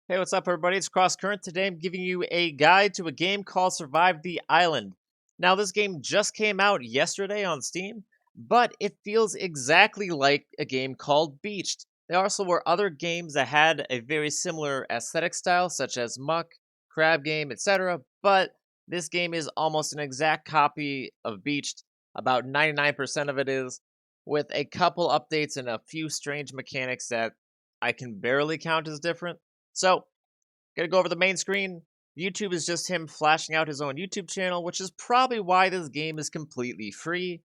Hey, what's up, everybody? It's Cross Current. Today I'm giving you a guide to a game called Survive the Island. Now, this game just came out yesterday on Steam, but it feels exactly like a game called Beached. There also were other games that had a very similar aesthetic style, such as Muck, Crab Game, etc., but this game is almost an exact copy of Beached. About 99% of it is, with a couple updates and a few strange mechanics that I can barely count as different. So, gonna go over the main screen. YouTube is just him flashing out his own YouTube channel, which is probably why this game is completely free.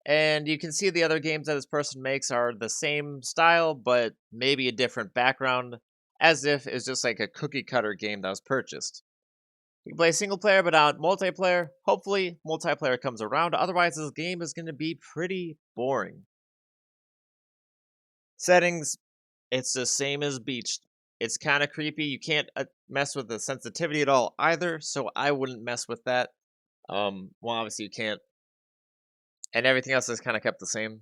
And you can see the other games that this person makes are the same style, but maybe a different background, as if it's just like a cookie cutter game that was purchased. You can play single player, but not multiplayer. Hopefully, multiplayer comes around. Otherwise, this game is going to be pretty boring. Settings, it's the same as Beach. It's kind of creepy. You can't mess with the sensitivity at all either, so I wouldn't mess with that. Well, obviously you can't, and everything else is kind of kept the same.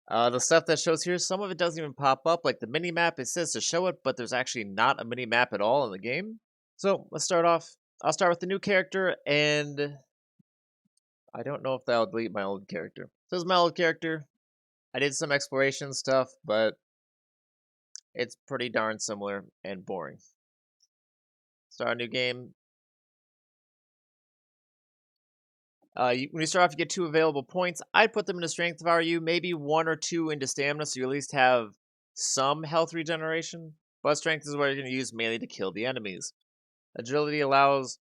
The stuff that shows here, some of it doesn't even pop up. Like the mini map, it says to show it, but there's actually not a mini map at all in the game. So let's start off. I'll start with the new character, and I don't know if that'll delete my old character. So this is my old character. I did some exploration stuff, but it's pretty darn similar and boring. Start a new game. When you start off, you get 2 available points. I'd put them into strength if I were you, maybe 1 or 2 into stamina, so you at least have some health regeneration. But strength is what you're going to use mainly to kill the enemies. Agility allows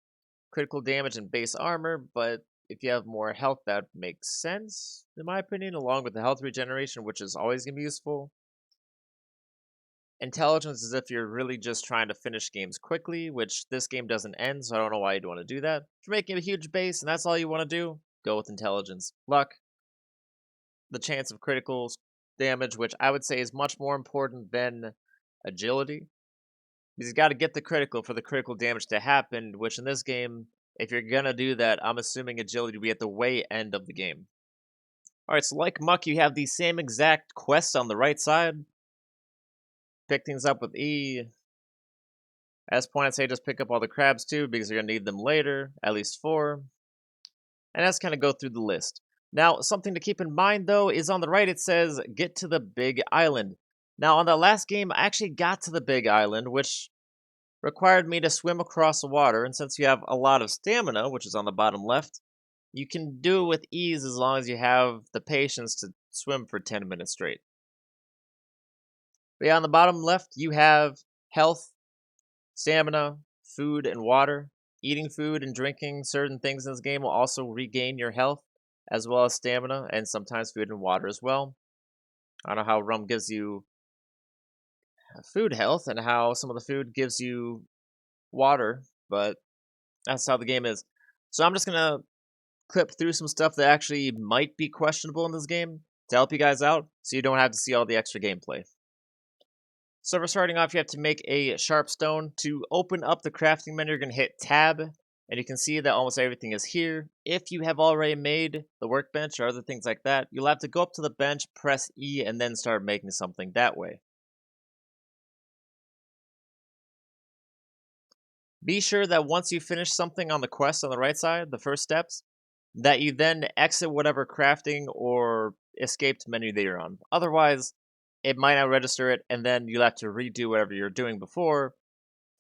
critical damage and base armor, but if you have more health, that makes sense, in my opinion, along with the health regeneration, which is always going to be useful. Intelligence is if you're really just trying to finish games quickly, which this game doesn't end, so I don't know why you'd want to do that. If you're making a huge base and that's all you want to do, go with intelligence. Luck, the chance of critical damage, which I would say is much more important than agility. Because you got to get the critical for the critical damage to happen, which in this game, if you're going to do that, I'm assuming agility will be at the way end of the game. Alright, so like Muck, you have the same exact quest on the right side. Pick things up with E. At this point, I'd say just pick up all the crabs too, because you're going to need them later, at least 4. And that's kind of go through the list. Now, something to keep in mind though is on the right it says get to the big island. Now, on that last game, I actually got to the big island, which required me to swim across the water. And since you have a lot of stamina, which is on the bottom left, you can do it with ease as long as you have the patience to swim for 10 minutes straight. But yeah, on the bottom left, you have health, stamina, food, and water. Eating food and drinking certain things in this game will also regain your health, as well as stamina, and sometimes food and water as well. I don't know how rum gives you food health and how some of the food gives you water, but that's how the game is. So I'm just gonna clip through some stuff that actually might be questionable in this game to help you guys out, so you don't have to see all the extra gameplay. So for starting off, you have to make a sharp stone. To open up the crafting menu, you're going to hit tab, and you can see that almost everything is here. If you have already made the workbench or other things like that, you'll have to go up to the bench, press E, and then start making something that way. Be sure that once you finish something on the quest on the right side, the first steps, that you then exit whatever crafting or escaped menu that you're on. Otherwise, it might not register it, and then you'll have to redo whatever you're doing before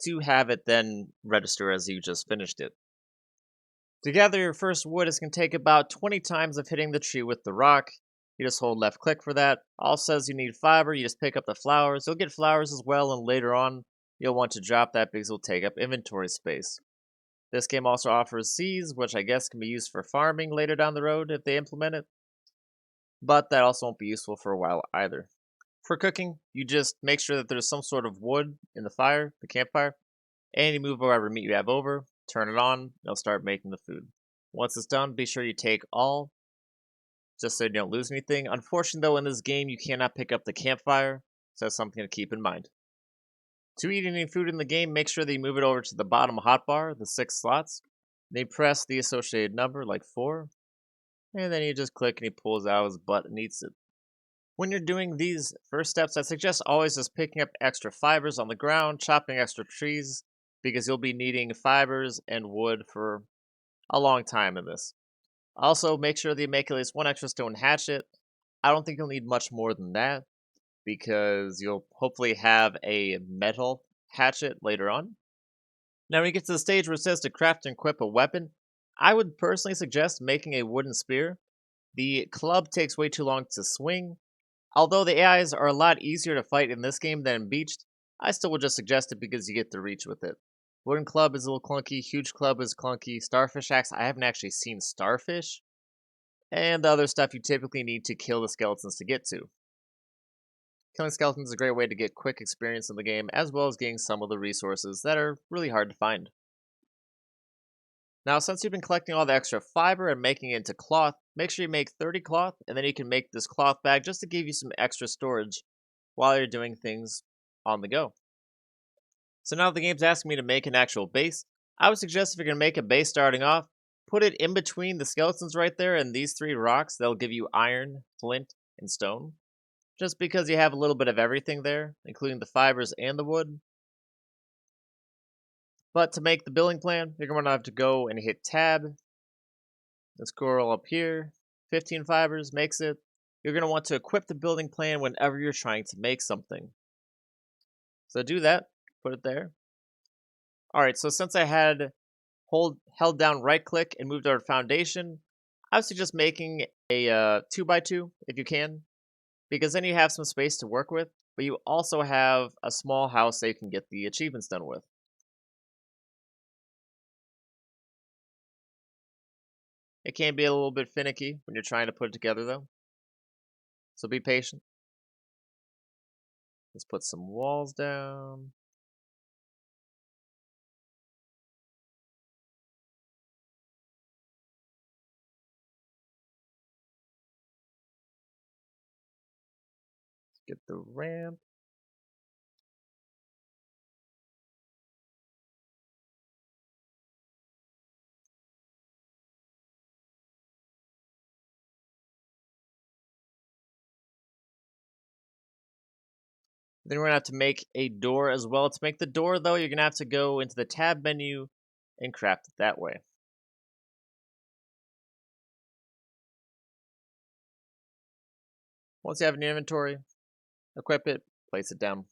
to have it then register as you just finished it. To gather your first wood is going to take about 20 times of hitting the tree with the rock. You just hold left click for that. All says you need fiber, you just pick up the flowers. You'll get flowers as well, and later on, you'll want to drop that because it'll take up inventory space. This game also offers seeds, which I guess can be used for farming later down the road if they implement it, but that also won't be useful for a while either. For cooking, you just make sure that there's some sort of wood in the fire, the campfire, and you move whatever meat you have over, turn it on, it'll start making the food. Once it's done, be sure you take all, just so you don't lose anything. Unfortunately, though, in this game, you cannot pick up the campfire, so that's something to keep in mind. To eat any food in the game, make sure that you move it over to the bottom hotbar, the 6 slots. Then press the associated number, like 4, and then you just click and he pulls out his butt and eats it. When you're doing these first steps, I suggest always just picking up extra fibers on the ground, chopping extra trees, because you'll be needing fibers and wood for a long time in this. Also, make sure that you make at least one extra stone hatchet. I don't think you'll need much more than that, because you'll hopefully have a metal hatchet later on. Now, when you get to the stage where it says to craft and equip a weapon, I would personally suggest making a wooden spear. The club takes way too long to swing. Although the AIs are a lot easier to fight in this game than in Beached, I still would just suggest it because you get the reach with it. Wooden club is a little clunky, huge club is clunky, starfish axe, I haven't actually seen starfish, and the other stuff you typically need to kill the skeletons to get to. Killing skeletons is a great way to get quick experience in the game, as well as getting some of the resources that are really hard to find. Now, since you've been collecting all the extra fiber and making it into cloth, make sure you make 30 cloth, and then you can make this cloth bag just to give you some extra storage while you're doing things on the go. So now the game's asking me to make an actual base. I would suggest if you're going to make a base starting off, put it in between the skeletons right there and these three rocks. They'll give you iron, flint, and stone. Just because you have a little bit of everything there, including the fibers and the wood. But to make the building plan, you're going to have to go and hit tab. And scroll up here. 15 fibers makes it. You're going to want to equip the building plan whenever you're trying to make something. So do that. Put it there. Alright, so since I had held down right click and moved our foundation, I would suggest making a 2x2 if you can, because then you have some space to work with, but you also have a small house that you can get the achievements done with. It can be a little bit finicky when you're trying to put it together though, so be patient. Let's put some walls down. Get the ramp. Then we're going to have to make a door as well. To make the door, though, you're going to have to go into the tab menu and craft it that way. Once you have an inventory, equip it, place it down.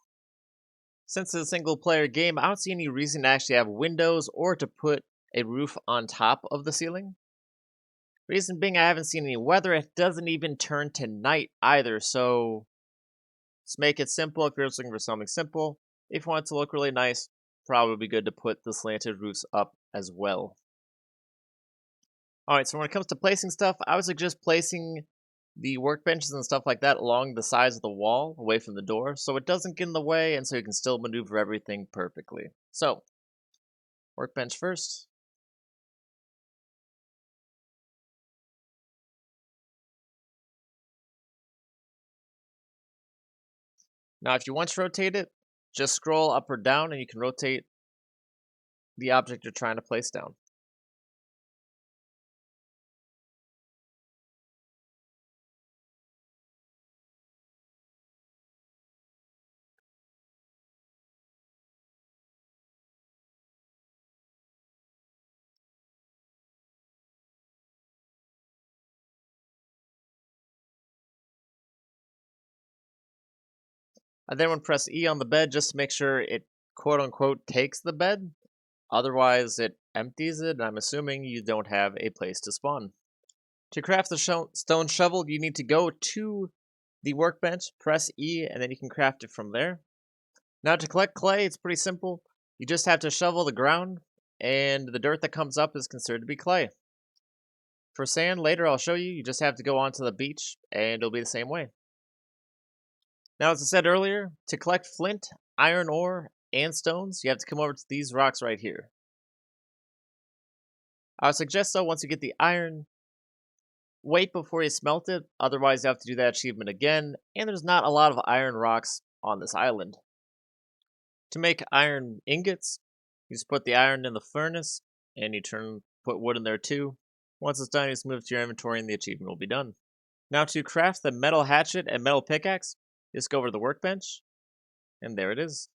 Since it's a single player game, I don't see any reason to actually have windows or to put a roof on top of the ceiling. Reason being, I haven't seen any weather. It doesn't even turn to night either, so let's make it simple if you're just looking for something simple. If you want it to look really nice, probably be good to put the slanted roofs up as well. Alright, so when it comes to placing stuff, I would suggest placing the workbenches and stuff like that along the sides of the wall, away from the door, so it doesn't get in the way and so you can still maneuver everything perfectly. So, workbench first. Now, if you want to rotate it, just scroll up or down and you can rotate the object you're trying to place down. I then want to press E on the bed just to make sure it quote unquote takes the bed. Otherwise, it empties it, and I'm assuming you don't have a place to spawn. To craft the stone shovel, you need to go to the workbench, press E, and then you can craft it from there. Now, to collect clay, it's pretty simple. You just have to shovel the ground, and the dirt that comes up is considered to be clay. For sand, later I'll show you, you just have to go onto the beach, and it'll be the same way. Now, as I said earlier, to collect flint, iron ore, and stones, you have to come over to these rocks right here. I would suggest, though, once you get the iron, wait before you smelt it, otherwise you have to do that achievement again, and there's not a lot of iron rocks on this island. To make iron ingots, you just put the iron in the furnace, and you put wood in there too. Once it's done, you just move to your inventory and the achievement will be done. Now to craft the metal hatchet and metal pickaxe, just go over to the workbench, and there it is.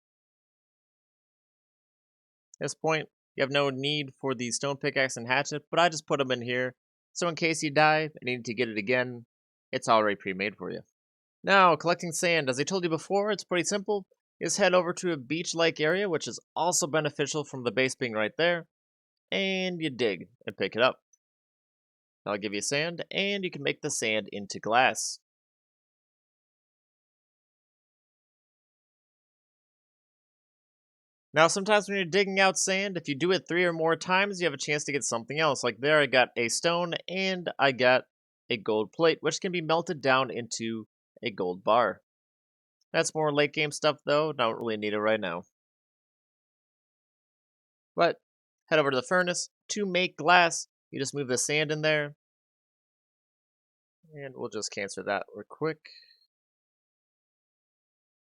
At this point, you have no need for the stone pickaxe and hatchet, but I just put them in here, so in case you die and need to get it again, it's already pre-made for you. Now, collecting sand, as I told you before, it's pretty simple. Just head over to a beach-like area, which is also beneficial from the base being right there, and you dig and pick it up. I'll give you sand, and you can make the sand into glass. Now, sometimes when you're digging out sand, if you do it 3 or more times, you have a chance to get something else. Like there, I got a stone, and I got a gold plate, which can be melted down into a gold bar. That's more late game stuff, though. Don't really need it right now. But head over to the furnace. To make glass, you just move the sand in there. And we'll just cancel that real quick.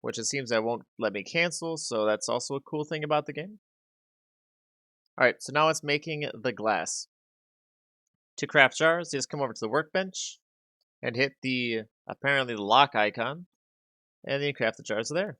Which it seems that won't let me cancel, so that's also a cool thing about the game. Alright, so now it's making the glass. To craft jars, you just come over to the workbench and hit the, apparently the lock icon, and then you craft the jars there.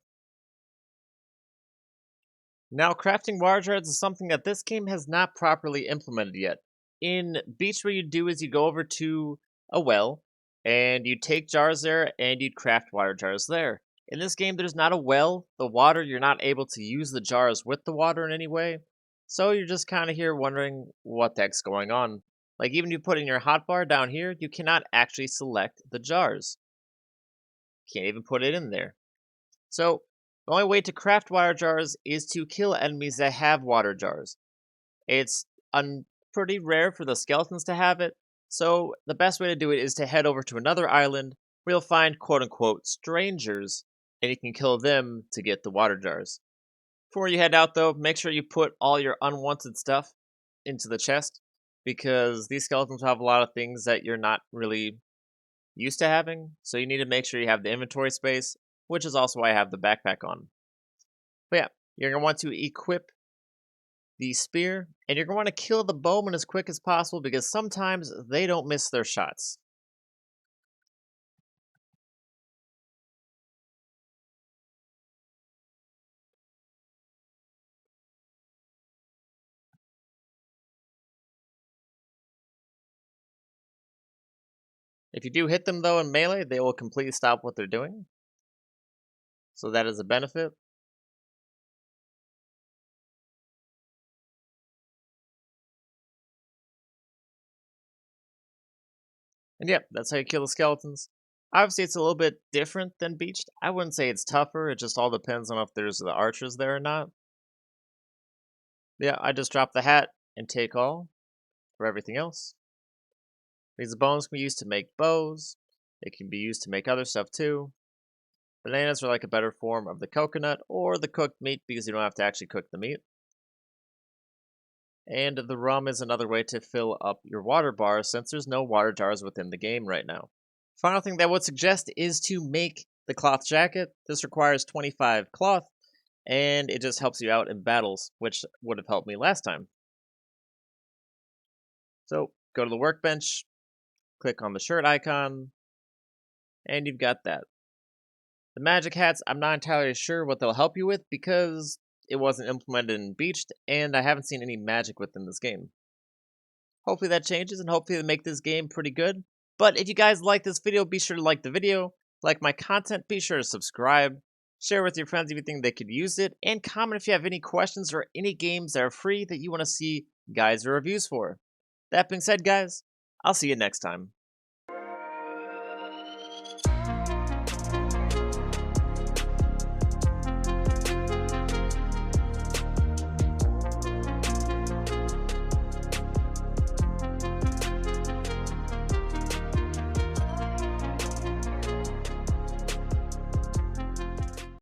Now, crafting water jars is something that this game has not properly implemented yet. In Beach, what you do is you go over to a well, and you take jars there, and you craft water jars there. In this game, there's not a well. The water, you're not able to use the jars with the water in any way. So you're just kind of here wondering what the heck's going on. Like, even if you put in your hotbar down here, you cannot actually select the jars. Can't even put it in there. So, the only way to craft water jars is to kill enemies that have water jars. It's pretty rare for the skeletons to have it, so the best way to do it is to head over to another island where you'll find quote-unquote strangers, and you can kill them to get the water jars. Before you head out though, make sure you put all your unwanted stuff into the chest, because these skeletons have a lot of things that you're not really used to having, so you need to make sure you have the inventory space, which is also why I have the backpack on. But yeah, you're going to want to equip the spear, and you're going to want to kill the bowman as quick as possible because sometimes they don't miss their shots. If you do hit them though in melee, they will completely stop what they're doing. So that is a benefit. And yep, that's how you kill the skeletons. Obviously, it's a little bit different than Beached. I wouldn't say it's tougher, it just all depends on if there's the archers there or not. Yeah, I just drop the hat and take all for everything else. These bones can be used to make bows. It can be used to make other stuff too. Bananas are like a better form of the coconut or the cooked meat because you don't have to actually cook the meat. And the rum is another way to fill up your water bars since there's no water jars within the game right now. Final thing that I would suggest is to make the cloth jacket. This requires 25 cloth, and it just helps you out in battles, which would have helped me last time. So go to the workbench, click on the shirt icon, and you've got that. The magic hats, I'm not entirely sure what they'll help you with because it wasn't implemented in Beached, and I haven't seen any magic within this game. Hopefully that changes, and hopefully they make this game pretty good. But if you guys like this video, be sure to like the video, like my content, be sure to subscribe, share with your friends if you think they could use it, and comment if you have any questions or any games that are free that you want to see guides or reviews for. That being said, guys, I'll see you next time.